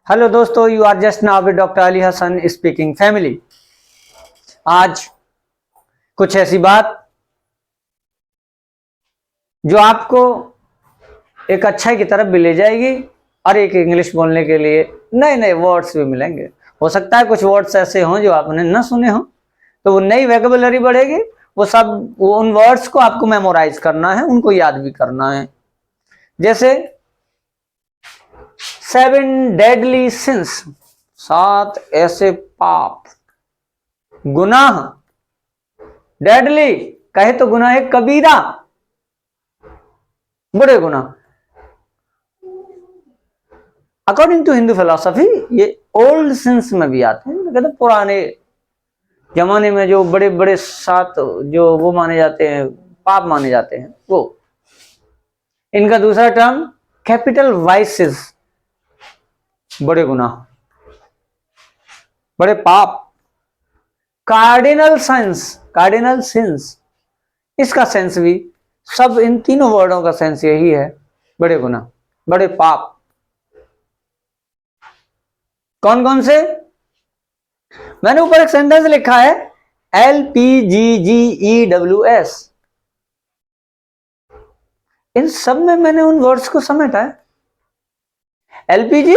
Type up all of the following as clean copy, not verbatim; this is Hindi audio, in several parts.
हेलो दोस्तों, you are just now with doctor Ali Hasan speaking family. आज कुछ ऐसी बात जो आपको एक अच्छाई की तरफ भी ले जाएगी और एक इंग्लिश बोलने के लिए नए नए वर्ड्स भी मिलेंगे। हो सकता है कुछ वर्ड्स ऐसे हों जो आपने न सुने हों, तो वो नई वोकैबुलरी बढ़ेगी। वो उन वर्ड्स को आपको मेमोराइज करना है, उनको याद भी करना है। जैसे 7 डेडली सिंस, 7 ऐसे पाप, गुनाह। डेडली कहे तो गुनाह कबीरा, बड़े गुनाह। अकॉर्डिंग टू हिंदू फिलॉसफी ये ओल्ड सिंस में भी आते हैं। कहते पुराने जमाने में जो बड़े बड़े 7 जो वो माने जाते हैं, पाप माने जाते हैं, वो। इनका दूसरा टर्म कैपिटल वाइसेस, बड़े गुनाह, बड़े पाप। कार्डिनल सिंस, इसका सेंस भी, सब इन तीनों वर्डों का सेंस यही है, बड़े गुनाह, बड़े पाप। कौन कौन से? मैंने ऊपर एक सेंटेंस लिखा है, LPGGEWS। इन सब में मैंने उन वर्ड्स को समेटा है। एलपीजी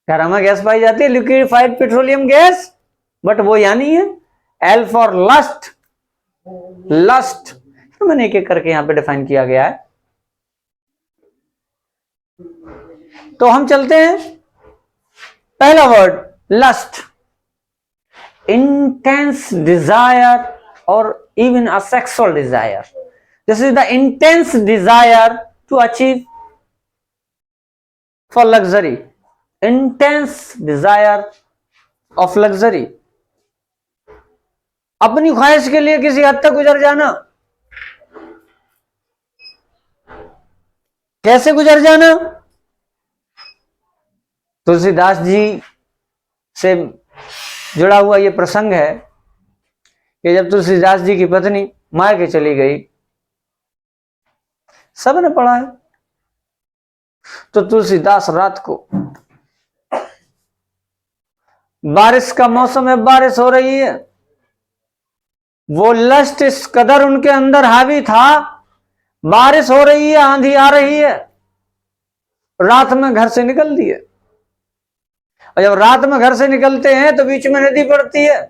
घरों में गैस पाई जाती है, लिक्विफाइड पेट्रोलियम गैस, बट वो यानी है। एल फॉर लस्ट, तो मैंने एक एक करके यहां पे डिफाइन किया गया है। तो हम चलते हैं। पहला वर्ड लस्ट, इंटेंस डिजायर और even a sexual desire. This is the intense desire to achieve for luxury, intense desire of luxury. अपनी ख्वाहिश के लिए किसी हद तक गुजर जाना। कैसे गुजर जाना? तुलसीदास जी से जुड़ा हुआ यह प्रसंग है कि जब तुलसीदास जी की पत्नी मार के चली गई, सबने पढ़ा है, तो तुलसीदास रात को, बारिश का मौसम है, बारिश हो रही है, वो लस्ट इस कदर उनके अंदर हावी था, बारिश हो रही है, आंधी आ रही है, रात में घर से निकल दिए। और जब रात में घर से निकलते हैं तो बीच में नदी पड़ती है।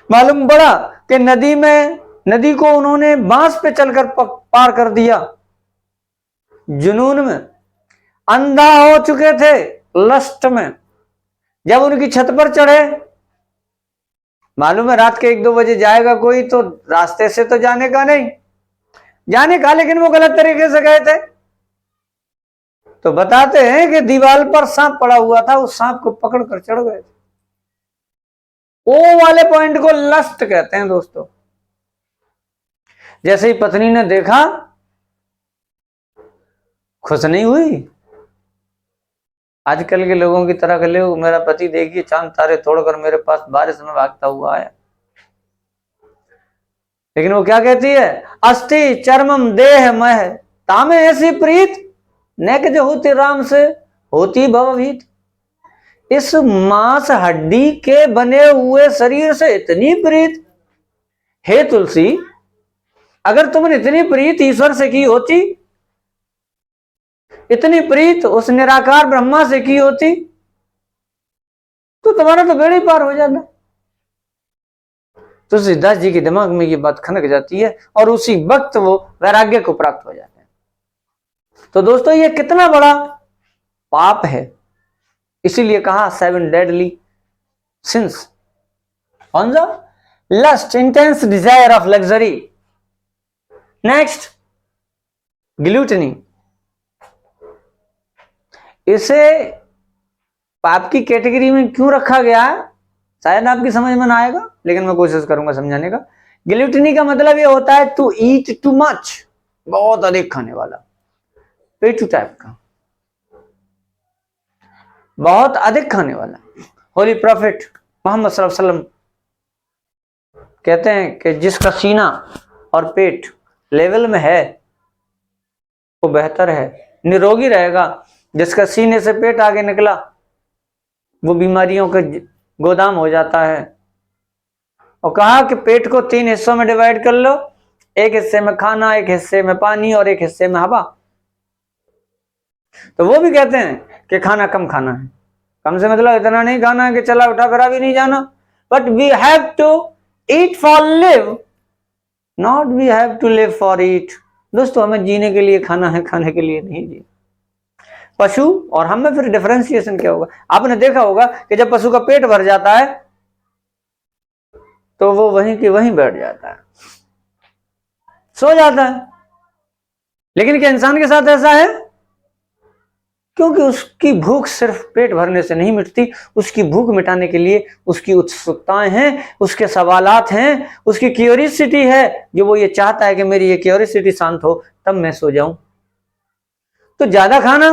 मालूम पड़ा कि नदी को उन्होंने बांस पे चलकर पार कर दिया। जुनून में अंधा हो चुके थे, लस्ट में। जब उनकी छत पर चढ़े, मालूम है रात के 1-2 बजे जाएगा कोई, तो रास्ते से तो जाने का नहीं, जाने का, लेकिन वो गलत तरीके से गए थे। तो बताते हैं कि दीवार पर सांप पड़ा हुआ था, उस सांप को पकड़ कर चढ़ गए थे। वो वाले पॉइंट को लस्ट कहते हैं दोस्तों। जैसे ही पत्नी ने देखा, खुश नहीं हुई। आजकल के लोगों की तरह के लोग, मेरा पति देखिए चांद तारे तोड़कर मेरे पास बारिश में भागता हुआ आया। लेकिन वो क्या कहती है? अस्थि चर्मम देह मह तामे ऐसी प्रीत, नेक जो होती राम से होती भवभीत। इस मांस हड्डी के बने हुए शरीर से इतनी प्रीत। हे तुलसी, अगर तुमने इतनी प्रीत ईश्वर से की होती, इतनी प्रीत उस निराकार ब्रह्मा से की होती, तो तुम्हारा तो बेड़ा ही पार हो जाता। तुलसीदास जी के दिमाग में ये बात खनक जाती है और उसी वक्त वो वैराग्य को प्राप्त हो जाते हैं। तो दोस्तों, ये कितना बड़ा पाप है, इसीलिए कहा 7 डेडली सिंस। कौन सा? Lust, intense desire of luxury. Next, gluttony. इसे पाप की कैटेगरी में क्यों रखा गया है, शायद आपकी समझ में ना आएगा, लेकिन मैं कोशिश करूंगा समझाने का। ग्लूटनी का मतलब ये होता है टू ईट टू मच, बहुत अधिक खाने वाला, पेटू टाइप का, बहुत अधिक खाने वाला। होली प्रॉफिट मोहम्मद सल्लल्लाहु अलैहि वसल्लम कहते हैं कि जिसका सीना और पेट लेवल में है वो बेहतर है, निरोगी रहेगा। जिसका सीने से पेट आगे निकला वो बीमारियों का गोदाम हो जाता है। और कहा कि पेट को 3 हिस्सों में डिवाइड कर लो, एक हिस्से में खाना, एक हिस्से में पानी और एक हिस्से में हवा। तो वो भी कहते हैं कि खाना कम खाना है, कम से मतलब इतना नहीं खाना है कि चला उठा फिरा भी नहीं जाना, but we have to eat for live, not we have to live for eat. दोस्तों हमें जीने के लिए खाना है, खाने के लिए नहीं जी। पशु और हम में फिर डिफरेंशिएशन क्या होगा? आपने देखा होगा कि जब पशु का पेट भर जाता है तो वो वहीं के वहीं बैठ जाता है, सो जाता है। लेकिन क्या इंसान के साथ ऐसा है? क्योंकि उसकी भूख सिर्फ पेट भरने से नहीं मिटती, उसकी भूख मिटाने के लिए उसकी उत्सुकताएं हैं, उसके सवालात हैं, उसकी क्यूरियोसिटी है, जो वो ये चाहता है कि मेरी ये क्यूरियोसिटी शांत हो तब मैं सो जाऊं। तो ज्यादा खाना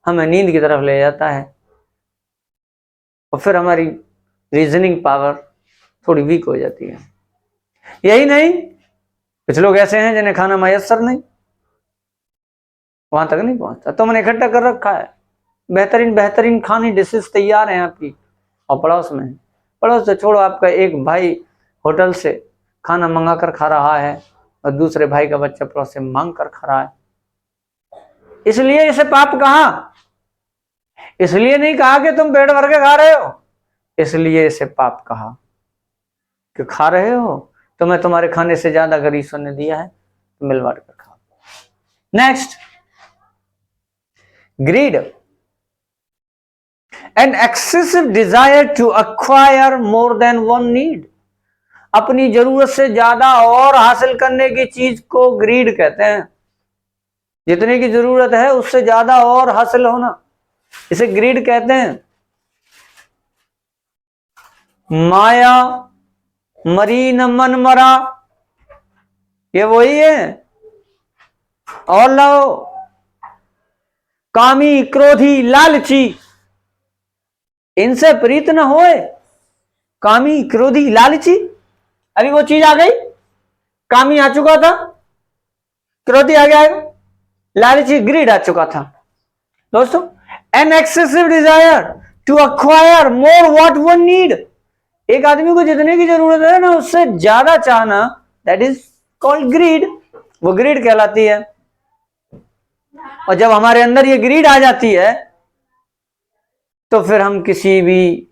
हमें नींद की तरफ ले जाता है और फिर हमारी रीजनिंग पावर थोड़ी वीक हो जाती है। यही नहीं, कुछ लोग ऐसे हैं जिन्हें खाना मयसर नहीं, वहां तक नहीं पहुंचता, तो मैंने इकट्ठा कर रखा है, बेहतरीन बेहतरीन खानी डिशेस तैयार हैं आपकी, और पड़ोस में है। पड़ोस से छोड़ो, आपका एक भाई होटल से खाना मंगा कर खा रहा है और दूसरे भाई का बच्चा पड़ोस से मांग कर खा रहा है। इसलिए इसे पाप कहा, इसलिए नहीं कहा कि तुम पेट भर के खा रहे हो, इसलिए इसे पाप कहा कि खा रहे हो तो मैं तुम्हारे खाने से ज्यादा अगर ईश्वर ने दिया है तो मिल बांट कर खाओ। Next, greed, an excessive desire to acquire more than one need। अपनी जरूरत से ज्यादा और हासिल करने की चीज को ग्रीड कहते हैं। जितने की जरूरत है उससे ज्यादा और हासिल होना, इसे ग्रीड कहते हैं। माया मरीन मन मरा, ये वही है। और लो, कामी क्रोधी लालची, इनसे प्रीत न होए। कामी क्रोधी लालची, अभी वो चीज आ गई, कामी आ चुका था, क्रोधी आ गया, लालची ग्रीड आ चुका था। दोस्तों, an excessive desire to acquire more what one need, एक आदमी को जितने की जरूरत है ना उससे ज्यादा चाहना, दैट इज कॉल्ड ग्रीड, वो ग्रीड कहलाती है। और जब हमारे अंदर ये ग्रीड आ जाती है तो फिर हम किसी भी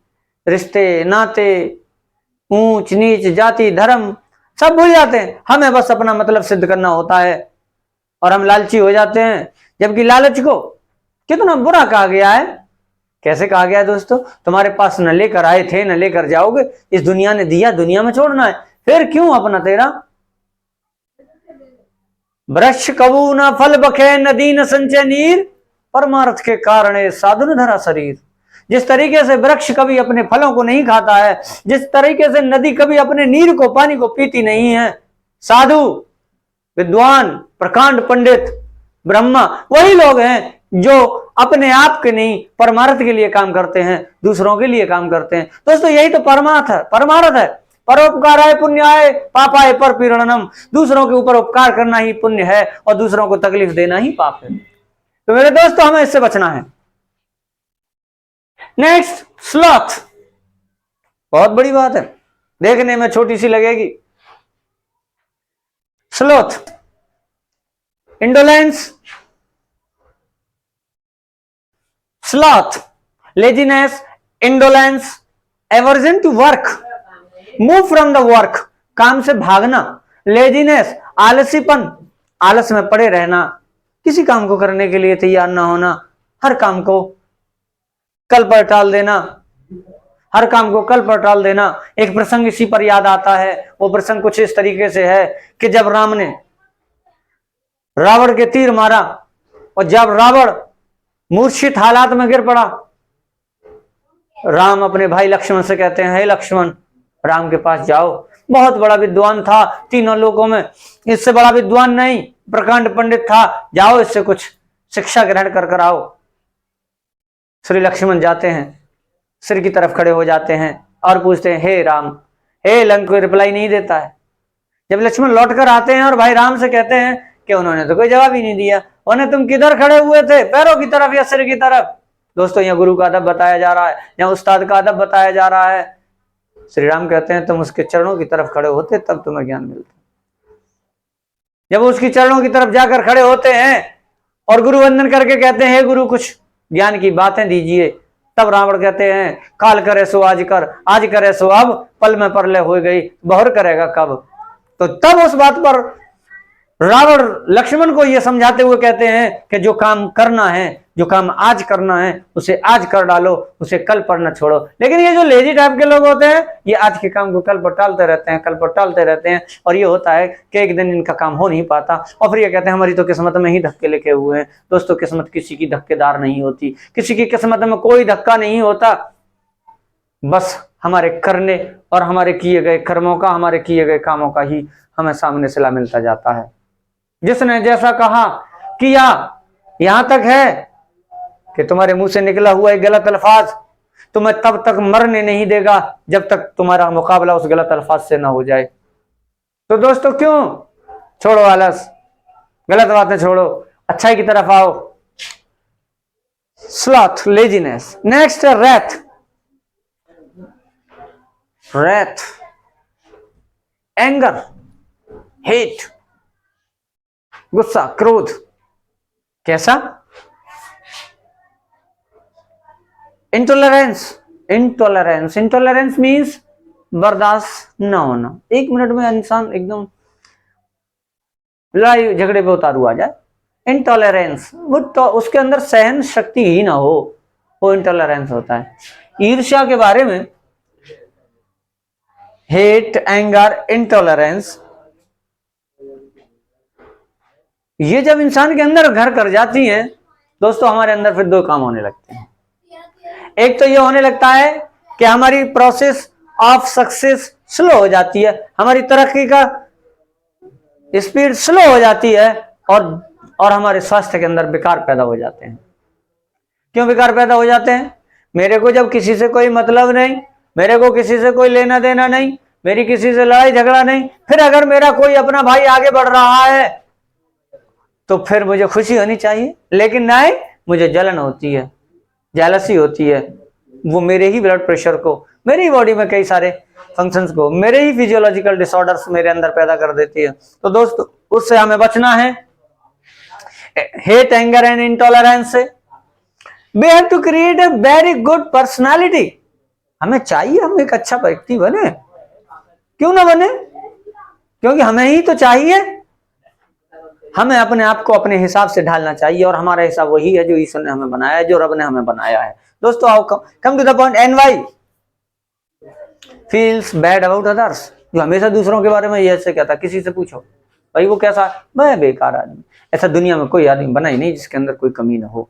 रिश्ते नाते, ऊंच नीच, जाति धर्म सब भूल जाते हैं, हमें बस अपना मतलब सिद्ध करना होता है और हम लालची हो जाते हैं। जबकि लालच को कितना बुरा कहा गया है। कैसे कहा गया है दोस्तों? तुम्हारे पास न लेकर आए थे न लेकर जाओगे, इस दुनिया ने दिया दुनिया में छोड़ना है, फिर क्यों अपना तेरा। वृक्ष कबू न फल बखे, नदी न संचय नीर, परमार्थ के कारण साधु न धरा शरीर। जिस तरीके से वृक्ष कभी अपने फलों को नहीं खाता है, जिस तरीके से नदी कभी अपने नीर को, पानी को पीती नहीं है, साधु, विद्वान, प्रकांड पंडित, ब्रह्मा वही लोग हैं जो अपने आप के नहीं परमार्थ के लिए काम करते हैं, दूसरों के लिए काम करते हैं। दोस्तों यही तो परमार्थ है, परमार्थ है। परोपकाराय पुण्याय पापाय परपीड़नम, दूसरों के ऊपर उपकार करना ही पुण्य है और दूसरों को तकलीफ देना ही पाप है। तो मेरे दोस्तों हमें इससे बचना है। नेक्स्ट, स्लॉथ, बहुत बड़ी बात है, देखने में छोटी सी लगेगी। Sloth, indolence, sloth, laziness, indolence, aversion to work, move from the work, काम से भागना। लेजीनेस, आलसीपन, आलस में पड़े रहना, किसी काम को करने के लिए तैयार ना होना, हर काम को कल पर टाल देना, हर काम को कल पर टाल देना। एक प्रसंग इसी पर याद आता है, वो प्रसंग कुछ इस तरीके से है कि जब राम ने रावण के तीर मारा और जब रावण मूर्छित हालात में गिर पड़ा, राम अपने भाई लक्ष्मण से कहते हैं, हे लक्ष्मण, राम के पास जाओ, बहुत बड़ा विद्वान था तीनों लोगों में, इससे बड़ा विद्वान नहीं, प्रकांड पंडित था, जाओ इससे कुछ शिक्षा ग्रहण कर कर आओ। श्री लक्ष्मण जाते हैं, सिर की तरफ खड़े हो जाते हैं और पूछते हैं, हे राम, हे लंक, कोई रिप्लाई नहीं देता है। जब लक्ष्मण लौट कर आते हैं और भाई राम से कहते हैं कि उन्होंने तो कोई जवाब ही नहीं दिया। उन्हें तुम किधर खड़े हुए थे, पैरों की तरफ या सिर की तरफ? दोस्तों यहाँ गुरु का अदब बताया जा रहा है, यहाँ उस्ताद का अदब बताया जा रहा है। श्री राम कहते हैं तुम उसके चरणों की तरफ खड़े होते तब तुम्हें ज्ञान मिलता। जब उसकी चरणों की तरफ जाकर खड़े होते हैं और गुरु वंदन करके कहते हैं हे गुरु कुछ ज्ञान की बातें दीजिए, तब रावण कहते हैं काल करे सो आज कर, आज करे सो अब, पल में परलय हो गई बहुर करेगा कब। तो तब उस बात पर रावण लक्ष्मण को यह समझाते हुए कहते हैं कि जो काम करना है, जो काम आज करना है उसे आज कर डालो, उसे कल पर न छोड़ो। लेकिन ये जो लेजी टाइप के लोग होते हैं ये आज के काम को कल पर टालते रहते हैं, कल पर टालते रहते हैं, और ये होता है कि एक दिन इनका काम हो नहीं पाता और फिर ये कहते हैं हमारी तो किस्मत में ही धक्के लिखे हुए हैं। दोस्तों किस्मत किसी की धक्केदार नहीं होती, किसी की किस्मत में कोई धक्का नहीं होता, बस हमारे करने और हमारे किए गए कर्मों का, हमारे किए गए कामों का ही हमें सामने सिला मिलता जाता है। जिसने जैसा कहा किया, यहां तक है कि तुम्हारे मुंह से निकला हुआ एक गलत अल्फाज तुम्हें तब तक मरने नहीं देगा जब तक तुम्हारा मुकाबला उस गलत अल्फाज से ना हो जाए। तो दोस्तों क्यों छोड़ो आलस, गलत बातें छोड़ो, अच्छाई की तरफ आओ। Sloth, laziness. Next Wraith. Wraith, anger, hate, गुस्सा, क्रोध। कैसा? इंटॉलरेंस। इंटॉलरेंस, इंटॉलरेंस मीन्स बर्दाश्त न होना। एक मिनट में इंसान एकदम लड़ाई झगड़े पे उतारू आ जाए, इंटॉलरेंस। वो तो उसके अंदर सहन शक्ति ही ना हो, वो इंटॉलरेंस होता है। ईर्ष्या के बारे में हेट, एंगर, इंटॉलरेंस, ये जब इंसान के अंदर घर कर जाती हैं दोस्तों, हमारे अंदर फिर दो काम होने लगते हैं। एक तो ये होने लगता है कि हमारी प्रोसेस ऑफ सक्सेस स्लो हो जाती है, हमारी तरक्की का स्पीड स्लो हो जाती है, और हमारे स्वास्थ्य के अंदर विकार पैदा हो जाते हैं। क्यों विकार पैदा हो जाते हैं? मेरे को जब किसी से कोई मतलब नहीं, मेरे को किसी से कोई लेना देना नहीं, मेरी किसी से लड़ाई झगड़ा नहीं, फिर अगर मेरा कोई अपना भाई आगे बढ़ रहा है तो फिर मुझे खुशी होनी चाहिए, लेकिन नहीं, मुझे जलन होती है, जेलसी होती है। वो मेरे ही ब्लड प्रेशर को, मेरी ही बॉडी में कई सारे फंक्शंस को, मेरे ही फिजियोलॉजिकल डिसऑर्डर्स मेरे अंदर पैदा कर देती है। तो दोस्तों उससे हमें बचना है, हेट, एंगर एंड इंटॉलरेंस से। We have to create a very good personality. हमें चाहिए हम एक अच्छा व्यक्ति बने, क्यों ना बने, क्योंकि हमें ही तो चाहिए। हमें अपने आप को अपने हिसाब से ढालना चाहिए, और हमारा हिसाब वही है जो ईश्वर ने हमें बनाया है, जो रब ने हमें बनाया है। दोस्तों आओ come to the point. Envy, feels bad about others, जो हमेशा दूसरों के बारे में ये ऐसे कहता, किसी से पूछो भाई वो कैसा, मैं बेकार आदमी। ऐसा दुनिया में कोई आदमी बना ही नहीं जिसके अंदर कोई कमी ना हो।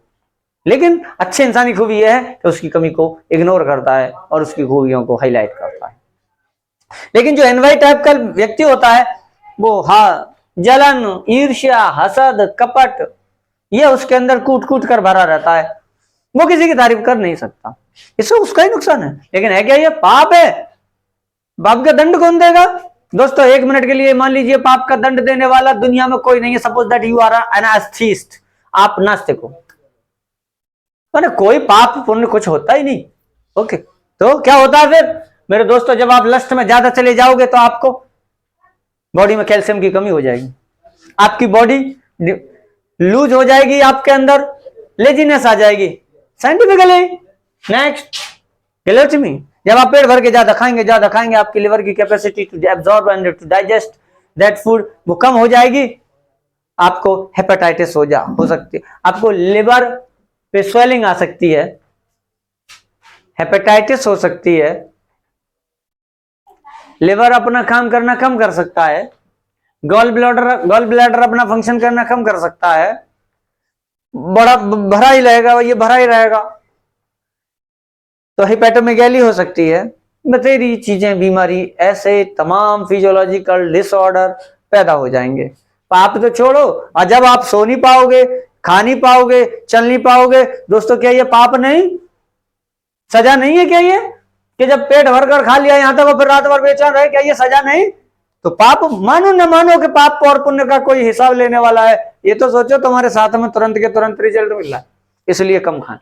लेकिन अच्छे इंसान की खूबी यह है कि उसकी कमी को इग्नोर करता है और उसकी खूबियों को हाईलाइट करता है। लेकिन जो एनवाई टाइप का व्यक्ति होता है वो जलन, ईर्ष्या, हसद, कपट, ये उसके अंदर कूट कूट कर भरा रहता है। वो किसी की तारीफ कर नहीं सकता, इससे उसका ही नुकसान है। लेकिन है क्या ये पाप है? पाप का दंड कौन देगा? दोस्तों एक मिनट के लिए मान लीजिए पाप का दंड देने वाला दुनिया में कोई नहीं है। Suppose that you are an atheist, आप नास्तिक हो, मैंने कोई पाप पुण्य कुछ होता ही नहीं। ओके, तो क्या होता है फिर मेरे दोस्तों? जब आप लस्ट में ज्यादा चले जाओगे तो आपको बॉडी में कैल्शियम की कमी हो जाएगी, आपकी बॉडी लूज हो जाएगी, आपके अंदर लेजीनेस आ जाएगी साइंटिफिकली। नेक्स्ट, ग्लूटामी। जब आप पेट भर के ज्यादा खाएंगे आपकी लिवर की capacity to absorb and to digest that food वो कम हो जाएगी। आपको हेपेटाइटिस हो सकती है, आपको लिवर पे स्वेलिंग आ सकती है, हेपेटाइटिस हो सकती है, लिवर अपना काम करना कम कर सकता है, गॉल ब्लैडर अपना फंक्शन करना कम कर सकता है, बड़ा भरा ही रहेगा, ये भरा ही रहेगा, तो हिपेटोमेगैली हो सकती है। बतेरी चीजें, बीमारी, ऐसे तमाम फिजियोलॉजिकल डिसऑर्डर पैदा हो जाएंगे। पाप तो छोड़ो, और जब आप सो नहीं पाओगे, खा नहीं पाओगे, चल नहीं पाओगे, दोस्तों क्या ये पाप नहीं, सजा नहीं है क्या ये? कि जब पेट भर कर खा लिया यहां तक फिर रात भर बेचैन रहे, क्या ये सजा नहीं? तो पाप मानो न मानो कि पाप और पुण्य का कोई हिसाब लेने वाला है, ये तो सोचो तुम्हारे साथ में तुरंत के तुरंत रिजल्ट मिल रहा है, इसलिए कम खाएं।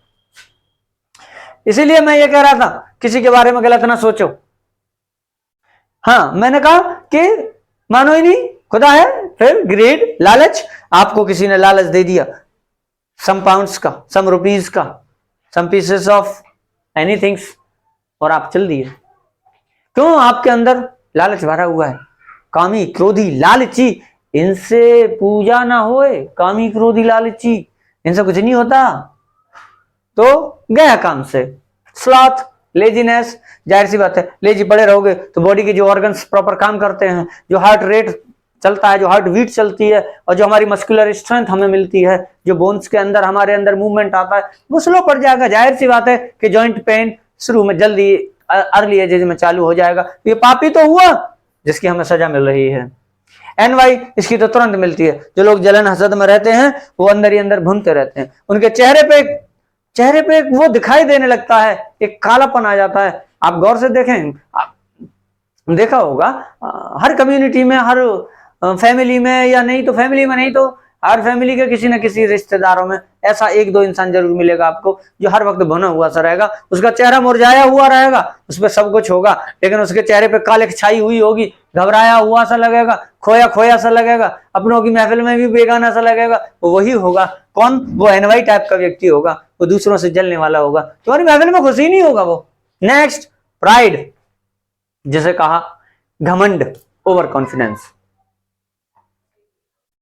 इसीलिए मैं ये कह रहा था किसी के बारे में गलत ना सोचो। हाँ, मैंने कहा कि मानो ही नहीं, खुदा है, फिर ग्रेड, लालच, आपको किसी ने लालच दे दिया सम पाउंड्स का, सम रुपीज का, सम पीसेस ऑफ एनीथिंग्स, और आप चल दिए। क्यों? आपके अंदर लालच भरा हुआ है। कामी क्रोधी लालची, इनसे पूजा ना होए। कामी क्रोधी लालची, इनसे कुछ नहीं होता। तो गया काम से। स्लॉथ, लेजीनेस, जाहिर सी बात है, लेजी पड़े रहोगे तो बॉडी के जो ऑर्गन्स प्रॉपर काम करते हैं, जो हार्ट रेट चलता है, जो हार्ट बीट चलती है, और जो हमारी मस्कुलर स्ट्रेंथ हमें मिलती है, जो बोन्स के अंदर हमारे अंदर मूवमेंट आता है, वो स्लो पड़ जाएगा। जाहिर सी बात है कि जॉइंट पेन शुरू में जल्दी अर्ली एज में चालू हो जाएगा। ये पापी तो हुआ जिसकी हमें सजा मिल रही है। एनवाई इसकी तो तुरंत मिलती है। जो लोग जलन हसद में रहते हैं वो अंदर ही अंदर भूनते रहते हैं, उनके चेहरे पे वो दिखाई देने लगता है, एक कालापन आ जाता है। आप गौर से देखें, आप देखा होगा हर कम्युनिटी में, हर फैमिली में, या नहीं तो फैमिली में नहीं तो हर फैमिली के किसी न किसी रिश्तेदारों में ऐसा एक दो इंसान जरूर मिलेगा आपको जो हर वक्त भुना हुआ सा रहेगा। उसका चेहरा मुरझाया हुआ रहेगा, उस पर सब कुछ होगा, लेकिन उसके चेहरे पे कालिक छाई हुई होगी, घबराया हुआ सा लगेगा, खोया खोया सा लगेगा, अपनों की महफिल में भी बेगाना सा लगेगा। वो वही होगा। कौन? वो एनवाई टाइप का व्यक्ति होगा, वो दूसरों से जलने वाला होगा, तुम्हारी महफिल में खुशी नहीं होगा वो। नेक्स्ट, प्राइड, जिसे कहा घमंड, ओवर कॉन्फिडेंस।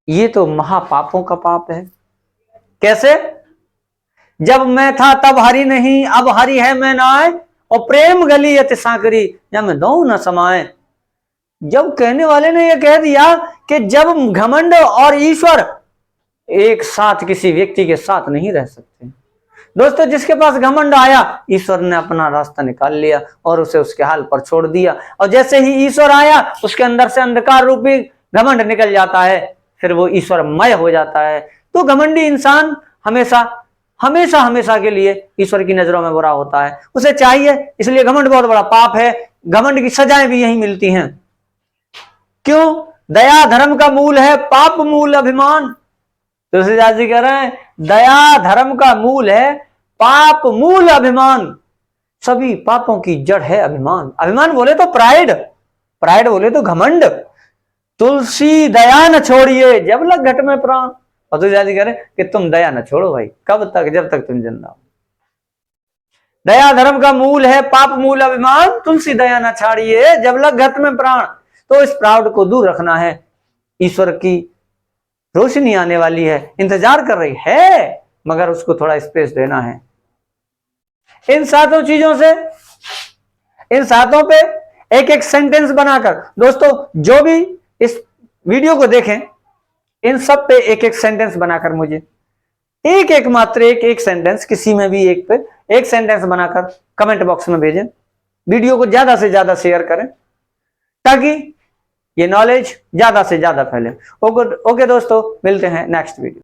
ये तो महापापों का पाप है। कैसे? जब मैं था तब हरि नहीं, अब हरि है मैं नाय, और प्रेम गली अति सांकरी, जब मैं दो न समाए। जब कहने वाले ने यह कह दिया कि जब घमंड और ईश्वर एक साथ किसी व्यक्ति के साथ नहीं रह सकते। दोस्तों, जिसके पास घमंड आया, ईश्वर ने अपना रास्ता निकाल लिया और उसे उसके हाल पर छोड़ दिया। और जैसे ही ईश्वर आया, उसके अंदर से अंधकार रूपी घमंड निकल जाता है, फिर वो ईश्वरमय हो जाता है। तो घमंडी इंसान हमेशा हमेशा हमेशा के लिए ईश्वर की नजरों में बुरा होता है। उसे चाहिए, इसलिए घमंड बहुत बड़ा पाप है। घमंड की सजाएं भी यही मिलती हैं। क्यों? दया धर्म का मूल है, पाप मूल अभिमान। तुलसीदास जी कह रहे हैं, दया धर्म का मूल है, पाप मूल अभिमान। सभी पापों की जड़ है अभिमान। अभिमान बोले तो प्राइड, प्राइड बोले तो घमंड। तुलसी दया न छोड़िए जब लग घट में प्राण। और तुलसीदास जी कह रहे कि तुम दया न छोड़ो भाई, कब तक? जब तक तुम जिंदा हो। दया धर्म का मूल है, पाप मूल अभिमान, तुलसी दया न छाड़िए जब लग घट में प्राण। तो इस प्राउड को दूर रखना है। ईश्वर की रोशनी आने वाली है, इंतजार कर रही है, मगर उसको थोड़ा स्पेस देना है। इन सातों चीजों से, इन सातों पे एक एक सेंटेंस बनाकर, दोस्तों जो भी इस वीडियो को देखें, इन सब पे एक एक सेंटेंस बनाकर मुझे एक एक मात्र एक सेंटेंस, किसी में भी एक पे एक सेंटेंस बनाकर कमेंट बॉक्स में भेजें। वीडियो को ज्यादा से ज्यादा शेयर करें ताकि ये नॉलेज ज्यादा से ज्यादा फैले। ओके दोस्तों, मिलते हैं नेक्स्ट वीडियो।